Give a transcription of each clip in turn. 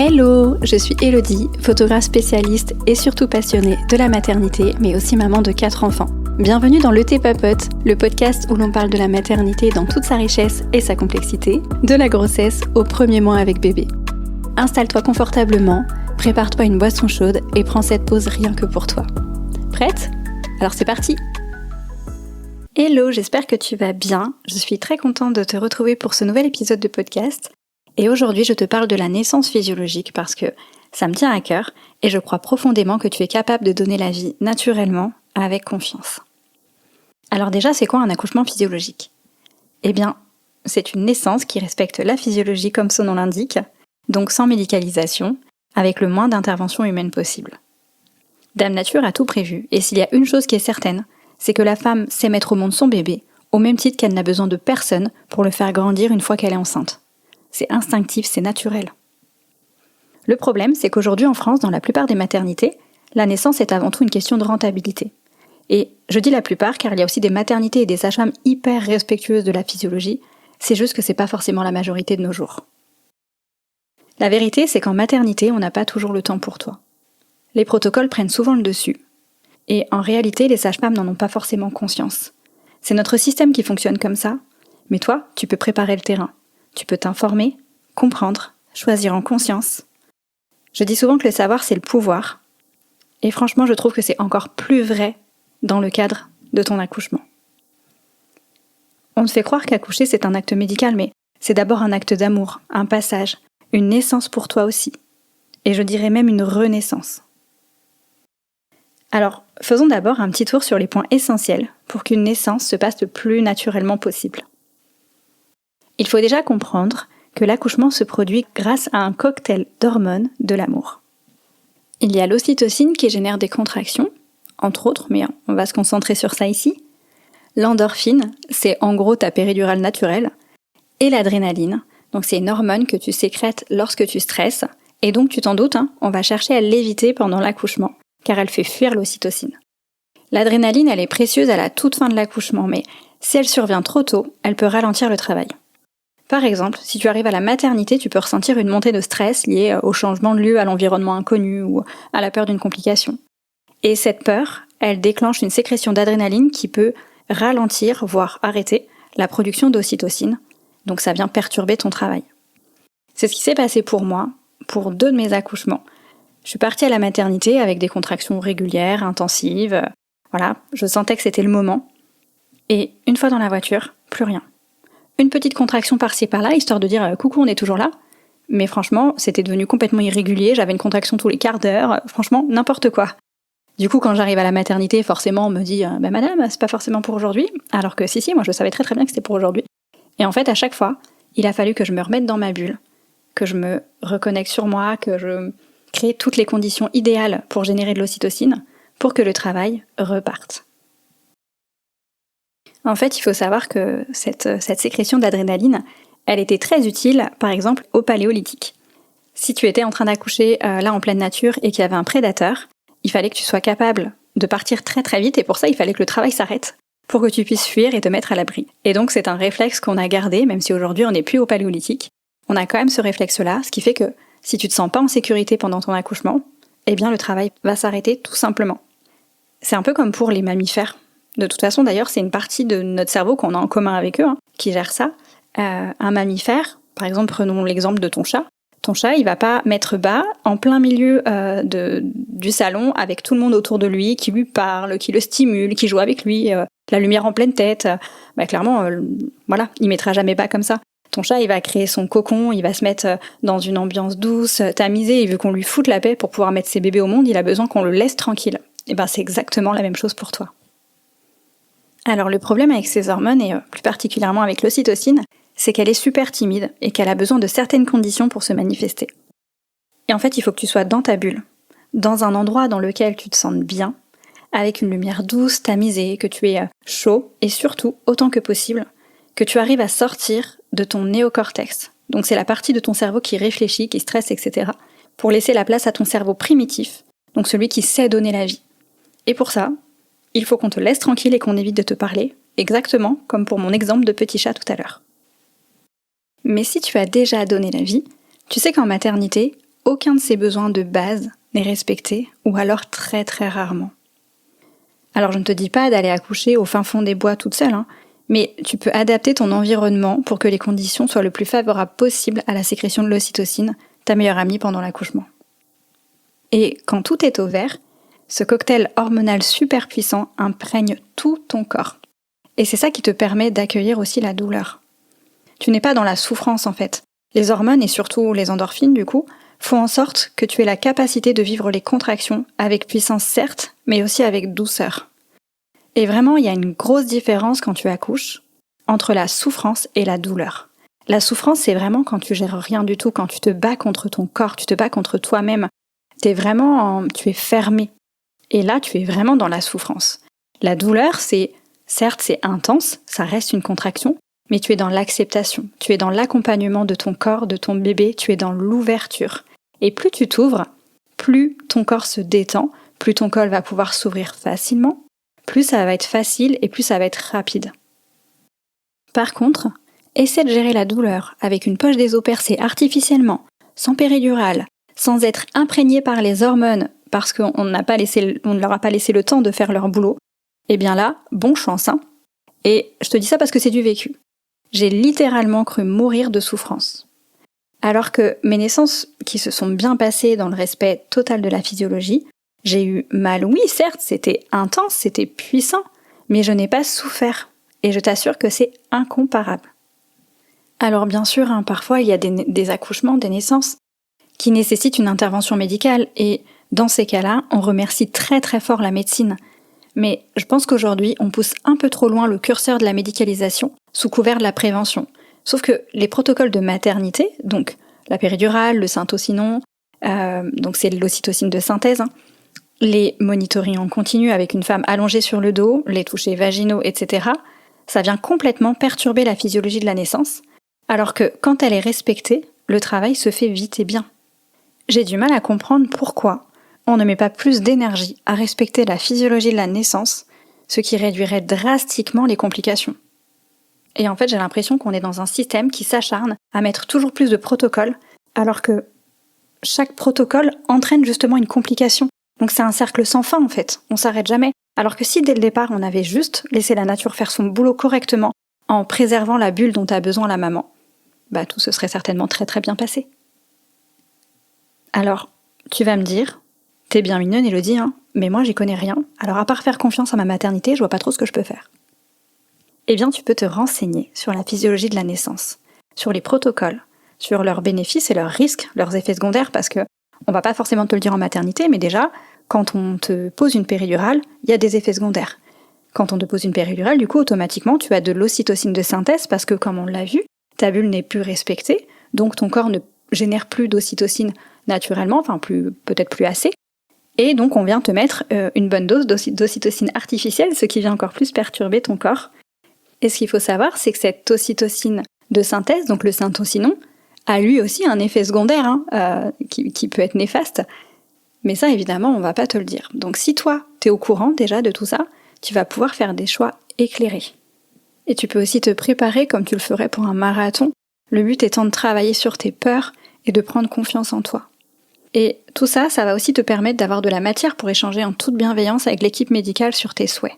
Hello, je suis Elodie, photographe spécialiste et surtout passionnée de la maternité, mais aussi maman de 4 enfants. Bienvenue dans Le Thé Papote, le podcast où l'on parle de la maternité dans toute sa richesse et sa complexité, de la grossesse au premier mois avec bébé. Installe-toi confortablement, prépare-toi une boisson chaude et prends cette pause rien que pour toi. Prête ? Alors c'est parti ! Hello, j'espère que tu vas bien. Je suis très contente de te retrouver pour ce nouvel épisode de podcast. Et aujourd'hui, je te parle de la naissance physiologique parce que ça me tient à cœur et je crois profondément que tu es capable de donner la vie naturellement, avec confiance. Alors déjà, c'est quoi un accouchement physiologique ? Eh bien, c'est une naissance qui respecte la physiologie comme son nom l'indique, donc sans médicalisation, avec le moins d'intervention humaine possible. Dame Nature a tout prévu, et s'il y a une chose qui est certaine, c'est que la femme sait mettre au monde son bébé, au même titre qu'elle n'a besoin de personne pour le faire grandir une fois qu'elle est enceinte. C'est instinctif, c'est naturel. Le problème, c'est qu'aujourd'hui en France, dans la plupart des maternités, la naissance est avant tout une question de rentabilité. Et je dis la plupart car il y a aussi des maternités et des sages-femmes hyper respectueuses de la physiologie, c'est juste que c'est pas forcément la majorité de nos jours. La vérité, c'est qu'en maternité, on n'a pas toujours le temps pour toi. Les protocoles prennent souvent le dessus. Et en réalité, les sages-femmes n'en ont pas forcément conscience. C'est notre système qui fonctionne comme ça, mais toi, tu peux préparer le terrain. Tu peux t'informer, comprendre, choisir en conscience. Je dis souvent que le savoir, c'est le pouvoir. Et franchement, je trouve que c'est encore plus vrai dans le cadre de ton accouchement. On te fait croire qu'accoucher, c'est un acte médical, mais c'est d'abord un acte d'amour, un passage, une naissance pour toi aussi. Et je dirais même une renaissance. Alors, faisons d'abord un petit tour sur les points essentiels pour qu'une naissance se passe le plus naturellement possible. Il faut déjà comprendre que l'accouchement se produit grâce à un cocktail d'hormones de l'amour. Il y a l'ocytocine qui génère des contractions, entre autres, mais on va se concentrer sur ça ici. L'endorphine, c'est en gros ta péridurale naturelle. Et l'adrénaline, donc c'est une hormone que tu sécrètes lorsque tu stresses. Et donc tu t'en doutes, on va chercher à l'éviter pendant l'accouchement, car elle fait fuir l'ocytocine. L'adrénaline, elle est précieuse à la toute fin de l'accouchement, mais si elle survient trop tôt, elle peut ralentir le travail. Par exemple, si tu arrives à la maternité, tu peux ressentir une montée de stress liée au changement de lieu, à l'environnement inconnu ou à la peur d'une complication. Et cette peur, elle déclenche une sécrétion d'adrénaline qui peut ralentir, voire arrêter, la production d'ocytocine. Donc ça vient perturber ton travail. C'est ce qui s'est passé pour moi, pour 2 de mes accouchements. Je suis partie à la maternité avec des contractions régulières, intensives. Voilà, je sentais que c'était le moment. Et une fois dans la voiture, plus rien. Une petite contraction par-ci par-là, histoire de dire « coucou, on est toujours là ». Mais franchement, c'était devenu complètement irrégulier, j'avais une contraction tous les quarts d'heure, franchement, n'importe quoi. Du coup, quand j'arrive à la maternité, forcément, on me dit « madame, c'est pas forcément pour aujourd'hui ». Alors que si, moi je savais très très bien que c'était pour aujourd'hui. Et en fait, à chaque fois, il a fallu que je me remette dans ma bulle, que je me reconnecte sur moi, que je crée toutes les conditions idéales pour générer de l'ocytocine, pour que le travail reparte. En fait, il faut savoir que cette sécrétion d'adrénaline, elle était très utile, par exemple, au paléolithique. Si tu étais en train d'accoucher là en pleine nature et qu'il y avait un prédateur, il fallait que tu sois capable de partir très très vite et pour ça, il fallait que le travail s'arrête pour que tu puisses fuir et te mettre à l'abri. Et donc, c'est un réflexe qu'on a gardé, même si aujourd'hui on n'est plus au paléolithique. On a quand même ce réflexe-là, ce qui fait que si tu te sens pas en sécurité pendant ton accouchement, eh bien le travail va s'arrêter tout simplement. C'est un peu comme pour les mammifères. De toute façon, d'ailleurs, c'est une partie de notre cerveau qu'on a en commun avec eux, qui gère ça. Un mammifère, par exemple, prenons l'exemple de ton chat. Ton chat, il va pas mettre bas en plein milieu du salon avec tout le monde autour de lui, qui lui parle, qui le stimule, qui joue avec lui, la lumière en pleine tête. Clairement, voilà, il mettra jamais bas comme ça. Ton chat, il va créer son cocon, il va se mettre dans une ambiance douce, tamisée, et vu qu'on lui foute la paix pour pouvoir mettre ses bébés au monde, il a besoin qu'on le laisse tranquille. Et c'est exactement la même chose pour toi. Alors le problème avec ces hormones, et plus particulièrement avec l'ocytocine, c'est qu'elle est super timide et qu'elle a besoin de certaines conditions pour se manifester. Et en fait, il faut que tu sois dans ta bulle, dans un endroit dans lequel tu te sentes bien, avec une lumière douce, tamisée, que tu es chaud, et surtout, autant que possible, que tu arrives à sortir de ton néocortex. Donc c'est la partie de ton cerveau qui réfléchit, qui stresse, etc. pour laisser la place à ton cerveau primitif, donc celui qui sait donner la vie. Et pour ça, il faut qu'on te laisse tranquille et qu'on évite de te parler, exactement comme pour mon exemple de petit chat tout à l'heure. Mais si tu as déjà donné la vie, tu sais qu'en maternité, aucun de ses besoins de base n'est respecté, ou alors très très rarement. Alors je ne te dis pas d'aller accoucher au fin fond des bois toute seule, mais tu peux adapter ton environnement pour que les conditions soient le plus favorables possible à la sécrétion de l'ocytocine, ta meilleure amie pendant l'accouchement. Et quand tout est au vert, ce cocktail hormonal super puissant imprègne tout ton corps. Et c'est ça qui te permet d'accueillir aussi la douleur. Tu n'es pas dans la souffrance en fait. Les hormones et surtout les endorphines du coup, font en sorte que tu aies la capacité de vivre les contractions avec puissance certes, mais aussi avec douceur. Et vraiment, il y a une grosse différence quand tu accouches entre la souffrance et la douleur. La souffrance, c'est vraiment quand tu gères rien du tout, quand tu te bats contre ton corps, tu te bats contre toi-même. Tu es fermé. Et là, tu es vraiment dans la souffrance. La douleur, certes, c'est intense, ça reste une contraction, mais tu es dans l'acceptation, tu es dans l'accompagnement de ton corps, de ton bébé, tu es dans l'ouverture. Et plus tu t'ouvres, plus ton corps se détend, plus ton col va pouvoir s'ouvrir facilement, plus ça va être facile et plus ça va être rapide. Par contre, essaie de gérer la douleur avec une poche des os percée artificiellement, sans péridurale, sans être imprégné par les hormones parce qu'on ne leur a pas laissé le temps de faire leur boulot. Et bien là, bonne chance, Et je te dis ça parce que c'est du vécu. J'ai littéralement cru mourir de souffrance. Alors que mes naissances qui se sont bien passées dans le respect total de la physiologie, j'ai eu mal, oui certes, c'était intense, c'était puissant, mais je n'ai pas souffert. Et je t'assure que c'est incomparable. Alors bien sûr, parfois il y a des accouchements, des naissances, qui nécessitent une intervention médicale, et dans ces cas-là, on remercie très très fort la médecine. Mais je pense qu'aujourd'hui, on pousse un peu trop loin le curseur de la médicalisation sous couvert de la prévention. Sauf que les protocoles de maternité, donc la péridurale, le syntocinon, donc c'est l'ocytocine de synthèse, les monitorings en continu avec une femme allongée sur le dos, les touchés vaginaux, etc., ça vient complètement perturber la physiologie de la naissance, alors que quand elle est respectée, le travail se fait vite et bien. J'ai du mal à comprendre pourquoi on ne met pas plus d'énergie à respecter la physiologie de la naissance, ce qui réduirait drastiquement les complications. Et en fait, j'ai l'impression qu'on est dans un système qui s'acharne à mettre toujours plus de protocoles, alors que chaque protocole entraîne justement une complication. Donc c'est un cercle sans fin en fait, on s'arrête jamais. Alors que si dès le départ on avait juste laissé la nature faire son boulot correctement, en préservant la bulle dont a besoin la maman, tout se serait certainement très très bien passé. Alors, tu vas me dire, t'es bien mignonne Élodie, mais moi j'y connais rien, alors à part faire confiance à ma maternité, je vois pas trop ce que je peux faire. Eh bien, tu peux te renseigner sur la physiologie de la naissance, sur les protocoles, sur leurs bénéfices et leurs risques, leurs effets secondaires, parce que on va pas forcément te le dire en maternité, mais déjà, quand on te pose une péridurale, il y a des effets secondaires. Quand on te pose une péridurale, du coup, automatiquement, tu as de l'ocytocine de synthèse, parce que, comme on l'a vu, ta bulle n'est plus respectée, donc ton corps ne génère plus d'ocytocine naturellement, peut-être plus assez, et donc on vient te mettre une bonne dose d'ocytocine artificielle, ce qui vient encore plus perturber ton corps. Et ce qu'il faut savoir, c'est que cette ocytocine de synthèse, donc le syntocinon, a lui aussi un effet secondaire qui peut être néfaste. Mais ça, évidemment, on va pas te le dire. Donc si toi, t'es au courant déjà de tout ça, tu vas pouvoir faire des choix éclairés. Et tu peux aussi te préparer comme tu le ferais pour un marathon, le but étant de travailler sur tes peurs et de prendre confiance en toi. Et tout ça, ça va aussi te permettre d'avoir de la matière pour échanger en toute bienveillance avec l'équipe médicale sur tes souhaits.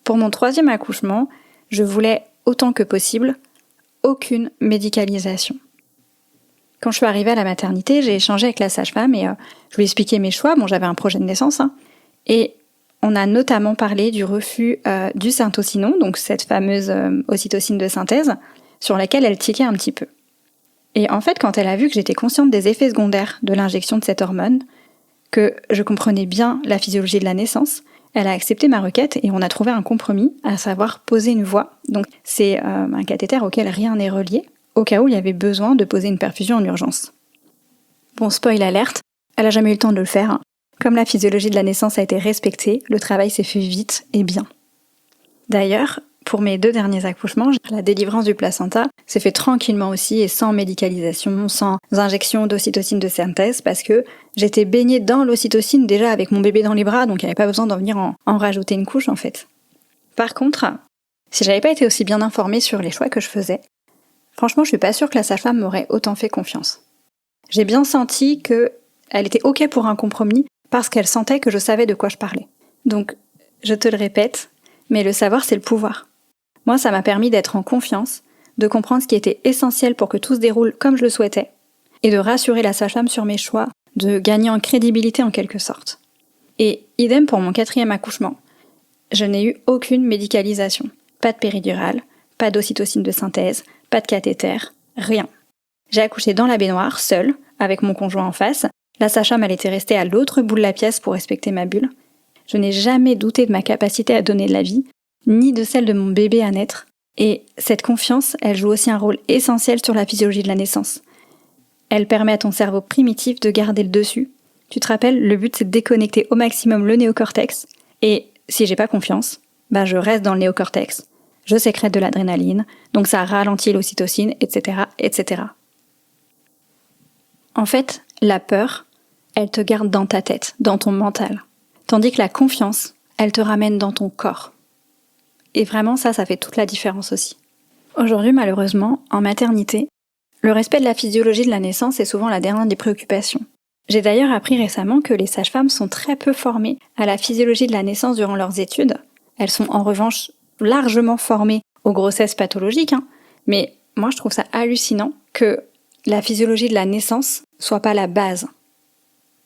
Pour mon 3e accouchement, je voulais, autant que possible, aucune médicalisation. Quand je suis arrivée à la maternité, j'ai échangé avec la sage-femme et je lui ai expliqué mes choix. Bon, j'avais un projet de naissance, et on a notamment parlé du refus du syntocinon, donc cette fameuse ocytocine de synthèse, sur laquelle elle tiquait un petit peu. Et en fait, quand elle a vu que j'étais consciente des effets secondaires de l'injection de cette hormone, que je comprenais bien la physiologie de la naissance, elle a accepté ma requête et on a trouvé un compromis, à savoir poser une voie. Donc c'est un cathéter auquel rien n'est relié, au cas où il y avait besoin de poser une perfusion en urgence. Bon, spoil alerte, elle a jamais eu le temps de le faire. Comme la physiologie de la naissance a été respectée, le travail s'est fait vite et bien. D'ailleurs, pour mes 2 derniers accouchements, la délivrance du placenta s'est fait tranquillement aussi et sans médicalisation, sans injection d'ocytocine de synthèse, parce que j'étais baignée dans l'ocytocine déjà avec mon bébé dans les bras, donc il n'y avait pas besoin d'en venir en rajouter une couche en fait. Par contre, si j'avais pas été aussi bien informée sur les choix que je faisais, franchement je suis pas sûre que la sage-femme m'aurait autant fait confiance. J'ai bien senti qu'elle était OK pour un compromis parce qu'elle sentait que je savais de quoi je parlais. Donc, je te le répète, mais le savoir, c'est le pouvoir. Moi, ça m'a permis d'être en confiance, de comprendre ce qui était essentiel pour que tout se déroule comme je le souhaitais, et de rassurer la sage-femme sur mes choix, de gagner en crédibilité en quelque sorte. Et idem pour mon 4e accouchement. Je n'ai eu aucune médicalisation. Pas de péridurale, pas d'ocytocine de synthèse, pas de cathéter, rien. J'ai accouché dans la baignoire, seule, avec mon conjoint en face. La sage-femme, elle était restée à l'autre bout de la pièce pour respecter ma bulle. Je n'ai jamais douté de ma capacité à donner de la vie, ni de celle de mon bébé à naître. Et cette confiance, elle joue aussi un rôle essentiel sur la physiologie de la naissance. Elle permet à ton cerveau primitif de garder le dessus. Tu te rappelles, le but c'est de déconnecter au maximum le néocortex. Et si j'ai pas confiance, je reste dans le néocortex. Je sécrète de l'adrénaline, donc ça ralentit l'ocytocine, etc., etc. En fait, la peur, elle te garde dans ta tête, dans ton mental. Tandis que la confiance, elle te ramène dans ton corps. Et vraiment, ça fait toute la différence aussi. Aujourd'hui, malheureusement, en maternité, le respect de la physiologie de la naissance est souvent la dernière des préoccupations. J'ai d'ailleurs appris récemment que les sages-femmes sont très peu formées à la physiologie de la naissance durant leurs études. Elles sont en revanche largement formées aux grossesses pathologiques, mais moi je trouve ça hallucinant que la physiologie de la naissance soit pas la base.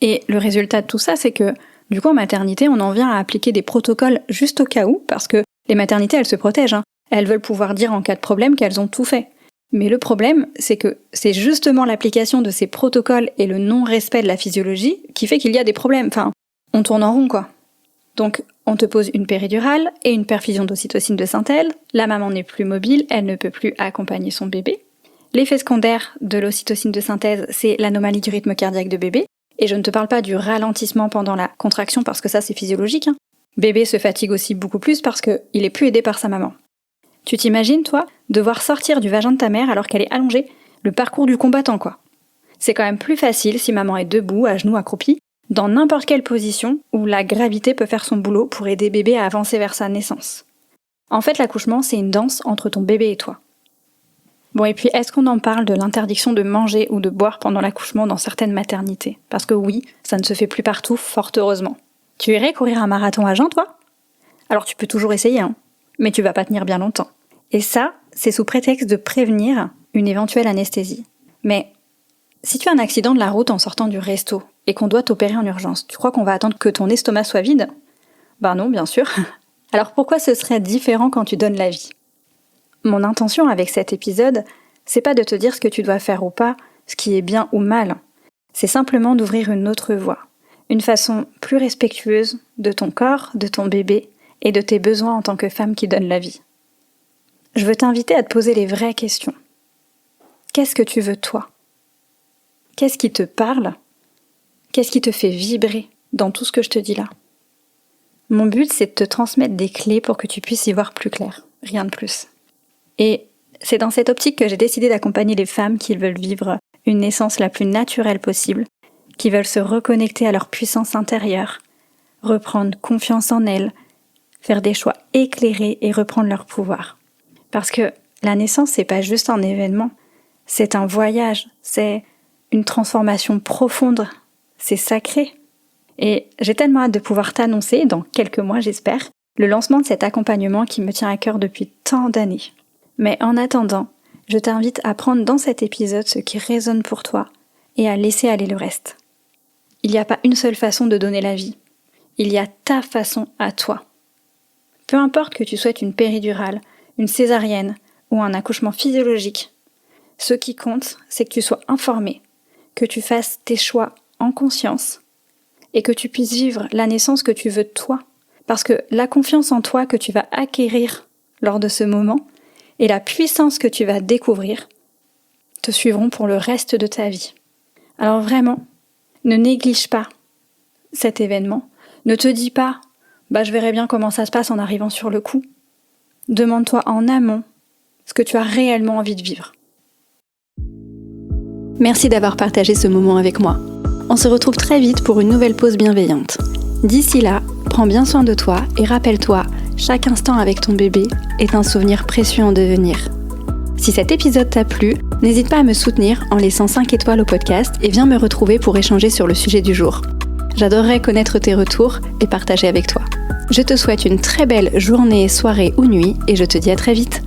Et le résultat de tout ça, c'est que du coup en maternité, on en vient à appliquer des protocoles juste au cas où, parce que les maternités, elles se protègent, Elles veulent pouvoir dire en cas de problème qu'elles ont tout fait. Mais le problème, c'est que c'est justement l'application de ces protocoles et le non-respect de la physiologie qui fait qu'il y a des problèmes. Enfin, on tourne en rond, quoi. Donc, on te pose une péridurale et une perfusion d'ocytocine de synthèse, la maman n'est plus mobile, elle ne peut plus accompagner son bébé. L'effet secondaire de l'ocytocine de synthèse, c'est l'anomalie du rythme cardiaque de bébé. Et je ne te parle pas du ralentissement pendant la contraction parce que ça, c'est physiologique. Bébé se fatigue aussi beaucoup plus parce qu'il est plus aidé par sa maman. Tu t'imagines, toi, devoir sortir du vagin de ta mère alors qu'elle est allongée, le parcours du combattant, quoi. C'est quand même plus facile si maman est debout, à genoux, accroupie, dans n'importe quelle position où la gravité peut faire son boulot pour aider bébé à avancer vers sa naissance. En fait, l'accouchement, c'est une danse entre ton bébé et toi. Bon, et puis, est-ce qu'on en parle de l'interdiction de manger ou de boire pendant l'accouchement dans certaines maternités ? Parce que oui, ça ne se fait plus partout, fort heureusement. Tu irais courir un marathon à jeun, toi ? Alors tu peux toujours essayer, mais tu vas pas tenir bien longtemps. Et ça, c'est sous prétexte de prévenir une éventuelle anesthésie. Mais si tu as un accident de la route en sortant du resto et qu'on doit t'opérer en urgence, tu crois qu'on va attendre que ton estomac soit vide ? Ben non, bien sûr. Alors pourquoi ce serait différent quand tu donnes la vie ? Mon intention avec cet épisode, c'est pas de te dire ce que tu dois faire ou pas, ce qui est bien ou mal. C'est simplement d'ouvrir une autre voie, une façon plus respectueuse de ton corps, de ton bébé et de tes besoins en tant que femme qui donne la vie. Je veux t'inviter à te poser les vraies questions. Qu'est-ce que tu veux toi ? Qu'est-ce qui te parle ? Qu'est-ce qui te fait vibrer dans tout ce que je te dis là ? Mon but, c'est de te transmettre des clés pour que tu puisses y voir plus clair, rien de plus. Et c'est dans cette optique que j'ai décidé d'accompagner les femmes qui veulent vivre une naissance la plus naturelle possible, qui veulent se reconnecter à leur puissance intérieure, reprendre confiance en elles, faire des choix éclairés et reprendre leur pouvoir. Parce que la naissance, c'est pas juste un événement, c'est un voyage, c'est une transformation profonde, c'est sacré. Et j'ai tellement hâte de pouvoir t'annoncer, dans quelques mois j'espère, le lancement de cet accompagnement qui me tient à cœur depuis tant d'années. Mais en attendant, je t'invite à prendre dans cet épisode ce qui résonne pour toi et à laisser aller le reste. Il n'y a pas une seule façon de donner la vie, il y a ta façon à toi. Peu importe que tu souhaites une péridurale, une césarienne ou un accouchement physiologique, ce qui compte, c'est que tu sois informé, que tu fasses tes choix en conscience et que tu puisses vivre la naissance que tu veux toi. Parce que la confiance en toi que tu vas acquérir lors de ce moment et la puissance que tu vas découvrir te suivront pour le reste de ta vie. Alors vraiment, ne néglige pas cet événement. Ne te dis pas « je verrai bien comment ça se passe en arrivant sur le coup ». Demande-toi en amont ce que tu as réellement envie de vivre. Merci d'avoir partagé ce moment avec moi. On se retrouve très vite pour une nouvelle pause bienveillante. D'ici là, prends bien soin de toi et rappelle-toi, chaque instant avec ton bébé est un souvenir précieux en devenir. Si cet épisode t'a plu, N'hésite pas à me soutenir en laissant 5 étoiles au podcast et viens me retrouver pour échanger sur le sujet du jour. J'adorerais connaître tes retours et partager avec toi. Je te souhaite une très belle journée, soirée ou nuit et je te dis à très vite.